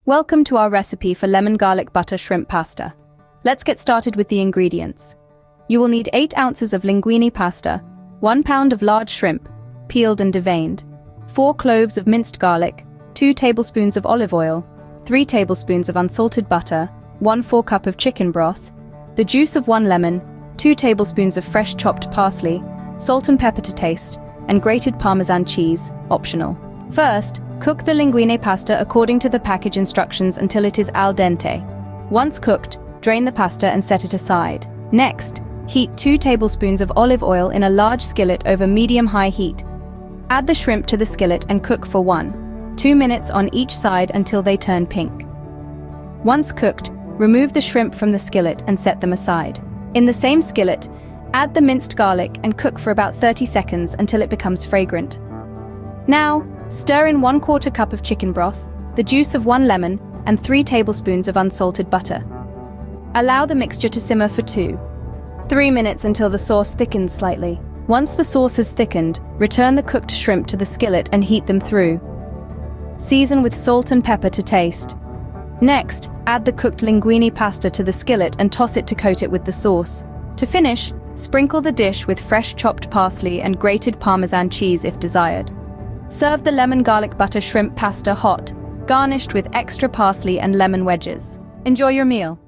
Welcome to our recipe for lemon garlic butter shrimp pasta. Let's get started with the ingredients. You will need 8 ounces of linguine pasta, 1 pound of large shrimp, peeled and deveined, 4 cloves of minced garlic, 2 tablespoons of olive oil, 3 tablespoons of unsalted butter, 1/4 cup of chicken broth, the juice of 1 lemon, 2 tablespoons of fresh chopped parsley, salt and pepper to taste, and grated Parmesan cheese, optional. First, cook the linguine pasta according to the package instructions until it is al dente. Once cooked, drain the pasta and set it aside. Next, heat 2 tablespoons of olive oil in a large skillet over medium-high heat. Add the shrimp to the skillet and cook for 1-2 minutes on each side until they turn pink. Once cooked, remove the shrimp from the skillet and set them aside. In the same skillet, add the minced garlic and cook for about 30 seconds until it becomes fragrant. Now, stir in 1/4 cup of chicken broth, the juice of 1 lemon, and 3 tablespoons of unsalted butter. Allow the mixture to simmer for 2-3 minutes until the sauce thickens slightly. Once the sauce has thickened, return the cooked shrimp to the skillet and heat them through. Season with salt and pepper to taste. Next, add the cooked linguine pasta to the skillet and toss it to coat it with the sauce. To finish, sprinkle the dish with fresh chopped parsley and grated Parmesan cheese if desired. Serve the lemon garlic butter shrimp pasta hot, garnished with extra parsley and lemon wedges. Enjoy your meal.